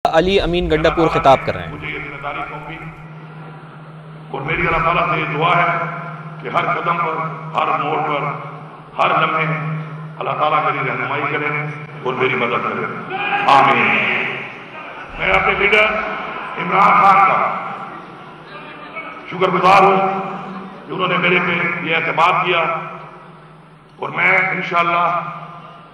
علی امین گنڈا پور خطاب کر رہے ہیں۔ مجھے یہ ذمہ داری سونپی اور میری اللہ تعالیٰ سے یہ دعا ہے کہ ہر قدم پر، ہر موڑ پر، ہر لمحے اللہ تعالیٰ میری رہنمائی کرے اور میری مدد کرے، آمین۔ میں اپنے لیڈر عمران خان کا شکر گزار ہوں کہ انہوں نے میرے پہ یہ اعتماد کیا، اور میں انشاءاللہ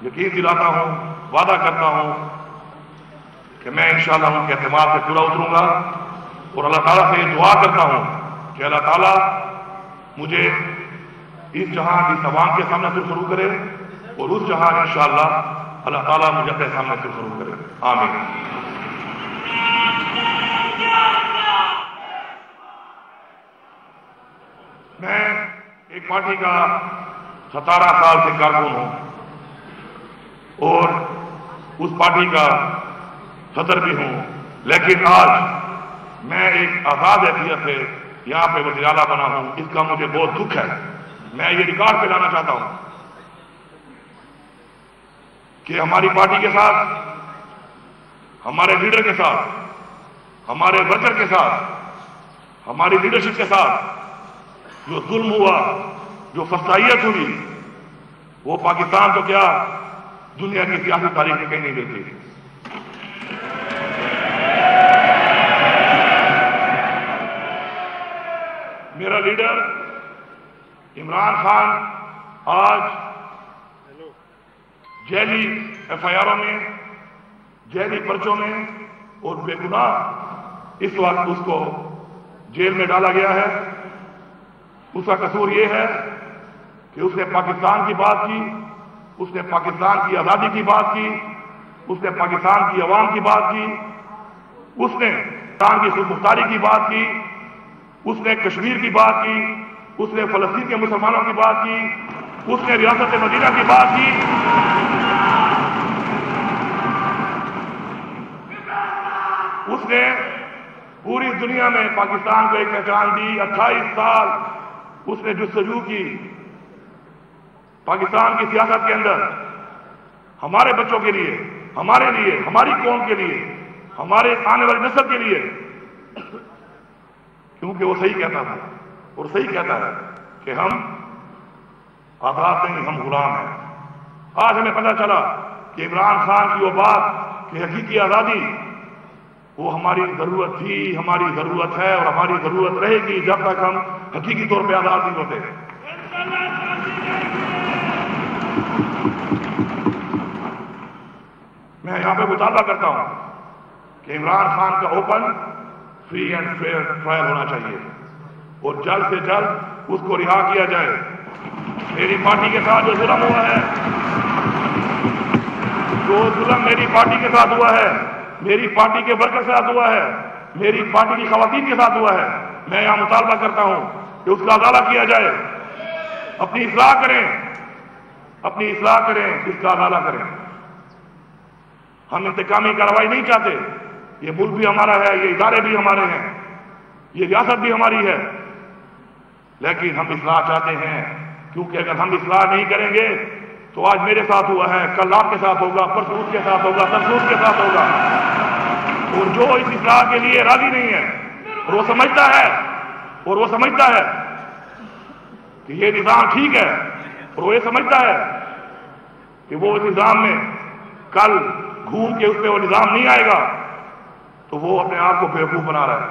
یقین دلاتا ہوں، وعدہ کرتا ہوں کہ میں انشاءاللہ ان کے اعتماد پہ پورا اتروں گا، اور اللہ تعالیٰ سے یہ دعا کرتا ہوں کہ اللہ تعالیٰ مجھے اس جہاں کی تمام کے سامنے سے شروع کرے، اور اس جہاں انشاءاللہ اللہ تعالیٰ مجھے اپنے سامنے سے شروع کرے، آمین۔ میں ایک پارٹی کا 17 سال سے کارکن ہوں اور اس پارٹی کا صدر بھی ہوں، لیکن آج میں ایک آزاد حیثیت سے یہاں پہ وزیر اعلیٰ بنا ہوں، اس کا مجھے بہت دکھ ہے۔ میں یہ ریکارڈ پہ لانا چاہتا ہوں کہ ہماری پارٹی کے ساتھ، ہمارے لیڈر کے ساتھ، ہمارے ورکر کے ساتھ، ہماری لیڈرشپ کے ساتھ جو ظلم ہوا، جو فسادیت ہوئی، وہ پاکستان تو کیا دنیا کی سیاسی تاریخ میں کہیں نہیں ملتی۔ میرا لیڈر عمران خان آج جیلی ایف آئی آروں میں، جیلی پرچوں میں اور بے گناہ اس وقت اس کو جیل میں ڈالا گیا ہے۔ اس کا قصور یہ ہے کہ اس نے پاکستان کی بات کی، اس نے پاکستان کی آزادی کی بات کی، اس نے پاکستان کی عوام کی بات کی، اس نے پاکستان کی خود مختاری کی بات کی، اس نے کشمیر کی بات کی، اس نے فلسطین کے مسلمانوں کی بات کی، اس نے ریاست مدینہ کی بات کی، اس نے پوری دنیا میں پاکستان کو ایک پہچان دی۔ 28 سال اس نے جستجو کی پاکستان کی سیاست کے اندر، ہمارے بچوں کے لیے، ہمارے لیے، ہماری قوم کے لیے، ہمارے آنے والی نسل کے لیے، کیونکہ وہ صحیح کہتا تھا اور صحیح کہتا ہے کہ ہم آزاد نہیں، ہم غلام ہیں۔ آج ہمیں پتہ چلا کہ عمران خان کی وہ بات کہ حقیقی آزادی وہ ہماری ضرورت تھی، ہماری ضرورت ہے اور ہماری ضرورت رہے گی جب تک ہم حقیقی طور پہ آزاد نہیں ہوتے۔ میں یہاں پہ مطالبہ کرتا ہوں کہ عمران خان کا open, free and fair trial ہونا چاہیے اور جلد سے جلد اس کو رہا کیا جائے۔ میری پارٹی کے ساتھ جو ظلم ہوا ہے، جو ظلم میری پارٹی کے ساتھ ہوا ہے، میری پارٹی کے ورکر کے ساتھ ہوا ہے، میری پارٹی کی خواتین کے ساتھ ہوا ہے، میں یہاں مطالبہ کرتا ہوں کہ اس کا ازالہ کیا جائے۔ اپنی اصلاح کریں، اپنی اصلاح کریں، اس کا ازالہ کریں۔ ہم انتقامی کارروائی نہیں چاہتے، یہ ملک بھی ہمارا ہے، یہ ادارے بھی ہمارے ہیں، یہ ریاست بھی ہماری ہے، لیکن ہم اصلاح چاہتے ہیں، کیونکہ اگر ہم اصلاح نہیں کریں گے تو آج میرے ساتھ ہوا ہے، کل آپ کے ساتھ ہوگا، پرسوں اس کے ساتھ ہوگا، ترسوں اس کے ساتھ ہوگا۔ اور جو اس اصلاح کے لیے راضی نہیں ہے اور وہ سمجھتا ہے کہ یہ نظام ٹھیک ہے، اور وہ یہ سمجھتا ہے کہ وہ اس نظام میں کل گھوم کے اس پہ وہ نظام نہیں آئے گا، تو وہ اپنے آپ کو بیوقوف بنا رہا ہے۔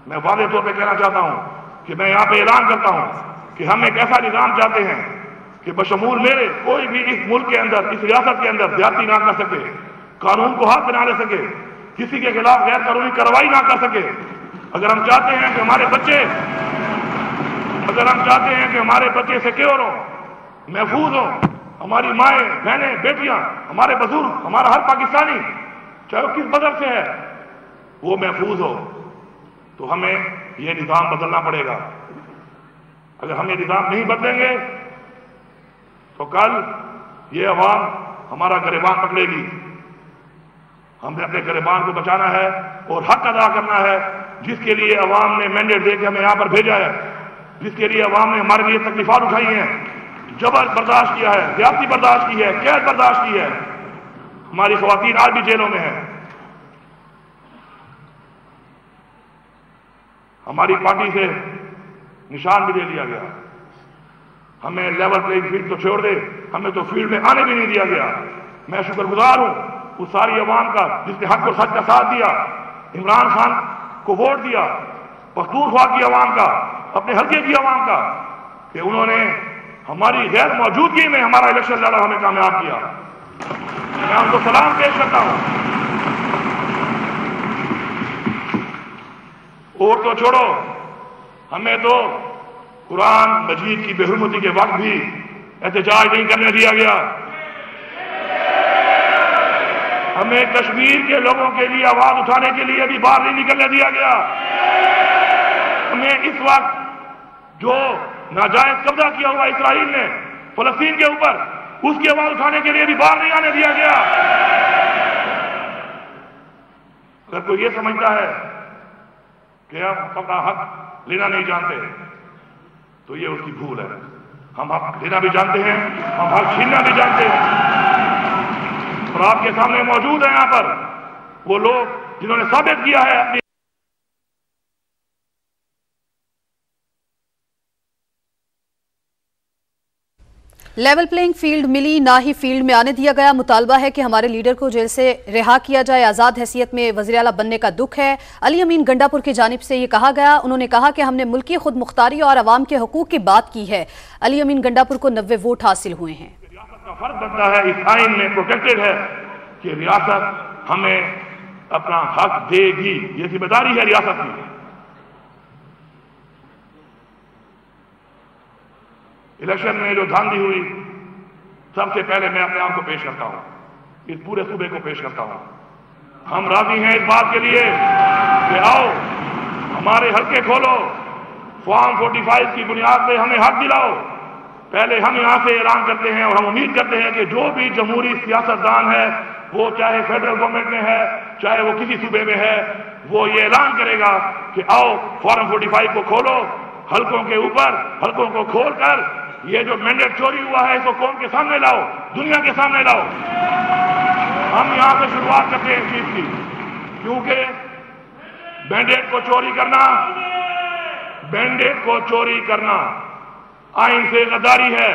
میں واضح طور پہ کہنا چاہتا ہوں کہ میں یہاں پہ اعلان کرتا ہوں کہ ہم ایک ایسا نظام چاہتے ہیں کہ بشمول میرے کوئی بھی اس ملک کے اندر، اس ریاست کے اندر زیادتی نہ کر سکے، قانون کو ہاتھ بنا لے سکے، کسی کے خلاف غیر قانونی کارروائی نہ کر سکے۔ اگر ہم چاہتے ہیں کہ ہمارے بچے سیکیور ہوں، محفوظ ہوں، ہماری مائیں، بہنیں، بیٹیاں، ہمارے بزرگ، ہمارا ہر پاکستانی چاہے وہ کس مذہب سے ہے وہ محفوظ ہو، تو ہمیں یہ نظام بدلنا پڑے گا۔ اگر ہم یہ نظام نہیں بدلیں گے تو کل یہ عوام ہمارا گریبان پکڑے گی۔ ہم نے اپنے گریبان کو بچانا ہے اور حق ادا کرنا ہے، جس کے لیے عوام نے مینڈیٹ دے کے ہمیں یہاں پر بھیجا ہے، جس کے لیے عوام نے ہمارے لیے تکلیفات اٹھائی ہیں، جبر برداشت کیا ہے، زیادتی برداشت کی ہے، قید برداشت کی ہے۔ ہماری خواتین آج بھی جیلوں میں ہیں، ہماری پارٹی سے نشان بھی دے دیا گیا. ہمیں لیول پلینگ فیلڈ تو چھوڑ دے, ہمیں تو فیلڈ میں آنے بھی نہیں دیا گیا. میں شکر گزار ہوں اس ساری عوام کا جس نے حق اور سچ کا ساتھ دیا, عمران خان کو ووٹ دیا, پختونخوا کی عوام کا, اپنے حلقے کی عوام کا, کہ انہوں نے ہماری غیر موجودگی میں ہمارا الیکشن لڑا, ہمیں کامیاب کیا. میں ان کو سلام پیش کرتا ہوں. اور تو چھوڑو, ہمیں تو قرآن مجید کی بے حرمتی کے وقت بھی احتجاج نہیں کرنے دیا گیا. ہمیں کشمیر کے لوگوں کے لیے آواز اٹھانے کے لیے بھی باہر نہیں نکلنے دیا گیا. ہمیں اس وقت جو ناجائز قبضہ کیا ہوا اسرائیل نے فلسطین کے اوپر, اس کی آواز اٹھانے کے لیے بھی باہر نہیں آنے دیا گیا. اگر کوئی یہ سمجھتا ہے کہ ہم اپنا حق لینا نہیں جانتے تو یہ اس کی بھول ہے. ہم حق لینا بھی جانتے ہیں, ہم حق چھیننا بھی جانتے ہیں. اور آپ کے سامنے موجود ہیں یہاں پر وہ لوگ جنہوں نے ثابت کیا ہے اپنی لیول پلینگ فیلڈ ملی نہ ہی فیلڈ میں آنے دیا گیا. مطالبہ ہے کہ ہمارے لیڈر کو جیل سے رہا کیا جائے. آزاد حیثیت میں وزیر اعلیٰ بننے کا دکھ ہے. علی امین گنڈا پور کی جانب سے یہ کہا گیا. انہوں نے کہا کہ ہم نے ملکی خود مختاری اور عوام کے حقوق کی بات کی ہے. علی امین گنڈا پور کو 90 ووٹ حاصل ہوئے ہیں. ریاست کا فرض بنتا ہے, اس آئین میں پروٹیکٹڈ ہے کہ ریاست ہمیں اپنا حق دے گی. یہ ذمہ داری ہے ریاست کی. الیکشن میں جو دھاندلی ہوئی, سب سے پہلے میں اپنے آپ کو پیش کرتا ہوں, اس پورے صوبے کو پیش کرتا ہوں. ہم راضی ہیں اس بات کے لیے کہ آؤ ہمارے حلقے کھولو, فارم 45 کی بنیاد پہ ہمیں حق دلاؤ. پہلے ہم یہاں سے اعلان کرتے ہیں اور ہم امید کرتے ہیں کہ جو بھی جمہوری سیاستدان ہے, وہ چاہے فیڈرل گورنمنٹ میں ہے چاہے وہ کسی صوبے میں ہے, وہ یہ اعلان کرے گا کہ آؤ فارم 45 کو کھولو, حلقوں کے اوپر حلقوں کو کھول کر یہ جو مینڈیٹ چوری ہوا ہے اس کو قوم کے سامنے لاؤ, دنیا کے سامنے لاؤ. ہم یہاں سے شروعات کرتے ہیں اس چیز کی, کیونکہ مینڈیٹ کو چوری کرنا آئین سے غداری ہے,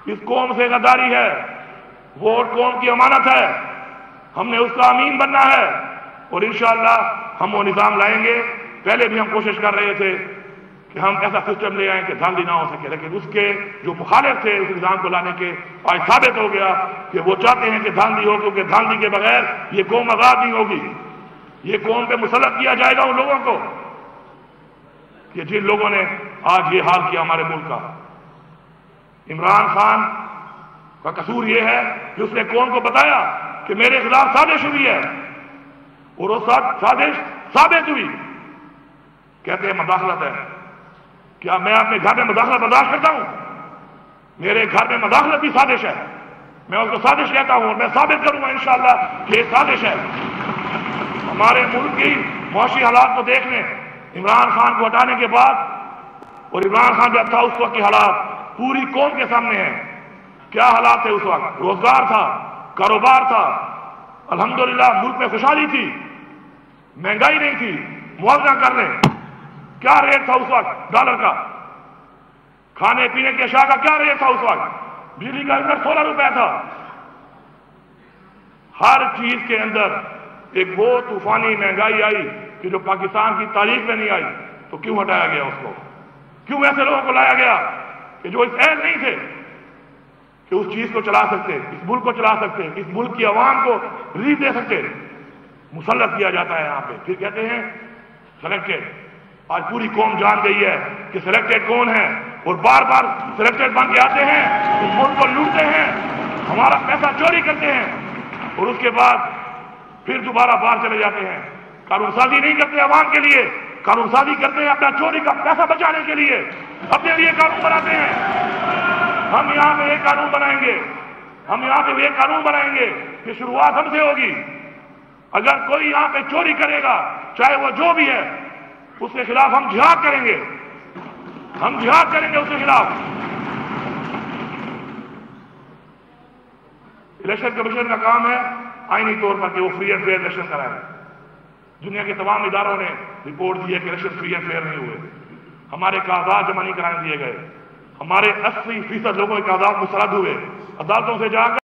اس قوم سے غداری ہے. ووٹ قوم کی امانت ہے, ہم نے اس کا امین بننا ہے اور انشاءاللہ ہم وہ نظام لائیں گے. پہلے بھی ہم کوشش کر رہے تھے کہ ہم ایسا سسٹم لے آئیں کہ دھاندلی نہ ہو سکے, لیکن اس کے جو مخالف تھے اس نظام کو لانے کے, آج ثابت ہو گیا کہ وہ چاہتے ہیں کہ دھاندلی ہو, کیونکہ دھاندلی کے بغیر یہ قوم آزاد نہیں ہوگی. یہ قوم پہ مسلط کیا جائے گا ان لوگوں کو کہ جن لوگوں نے آج یہ حال کیا ہمارے ملک کا. عمران خان کا قصور یہ ہے کہ اس نے قوم کو بتایا کہ میرے خلاف سازش ہوئی ہے, اور وہ سازش ثابت ہوئی. کہتے ہیں مداخلت ہے. کیا میں اپنے گھر میں مداخلت برداشت کرتا ہوں؟ میرے گھر میں مداخلت بھی سازش ہے. میں اس کو سازش کہتا ہوں اور میں ثابت کروں گا انشاءاللہ کہ یہ سازش ہے. ہمارے ملک کی معاشی حالات کو دیکھ لیں. عمران خان کو ہٹانے کے بعد, اور عمران خان جب تھا اس وقت کے حالات پوری قوم کے سامنے ہیں. کیا حالات تھے اس وقت؟ روزگار تھا, کاروبار تھا, الحمدللہ ملک میں خوشحالی تھی, مہنگائی نہیں تھی. موازنہ کر لیں کیا ریٹ تھا اس وقت ڈالر کا, کھانے پینے کی اشیاء کا کیا ریٹ تھا اس وقت, بجلی کا اندر 16 روپے تھا. ہر چیز کے اندر ایک وہ طوفانی مہنگائی آئی کہ جو پاکستان کی تاریخ میں نہیں آئی. تو کیوں ہٹایا گیا اس کو؟ کیوں ایسے لوگوں کو لایا گیا کہ جو اس اہل نہیں تھے کہ اس چیز کو چلا سکتے, اس ملک کو چلا سکتے, اس ملک کی عوام کو ریلیف دے سکتے؟ مسلط کیا جاتا ہے یہاں پہ. پھر کہتے ہیں سلیکٹڈ. آج پوری قوم جان گئی ہے کہ سلیکٹڈ کون ہے, اور بار بار سلیکٹڈ بن کے آتے ہیں, اس ملک کو لوٹتے ہیں, ہمارا پیسہ چوری کرتے ہیں, اور اس کے بعد پھر دوبارہ باہر چلے جاتے ہیں. قانون سازی نہیں کرتے عوام کے لیے, قانون سازی کرتے ہیں اپنا چوری کا پیسہ بچانے کے لیے, اپنے لیے قانون بناتے ہیں. ہم یہاں پہ ایک قانون بنائیں گے, ہم یہاں پہ ایک قانون بنائیں گے کہ شروعات ہم سے ہوگی. اگر کوئی یہاں پہ چوری کرے گا, چاہے وہ جو بھی ہے, اس کے خلاف ہم جہاد کریں گے, ہم جہاد کریں گے اس کے خلاف. الیکشن کمیشن کا کام ہے آئینی طور پر کہ وہ فری اینڈ فیئر الیکشن کرائے. دنیا کے تمام اداروں نے رپورٹ دی ہے کہ الیکشن فری اینڈ فیئر نہیں ہوئے. ہمارے کاغذات جمع نہیں کرانے دیے گئے. ہمارے 80% لوگوں کے کاغذات مسترد ہوئے. عدالتوں سے جا کر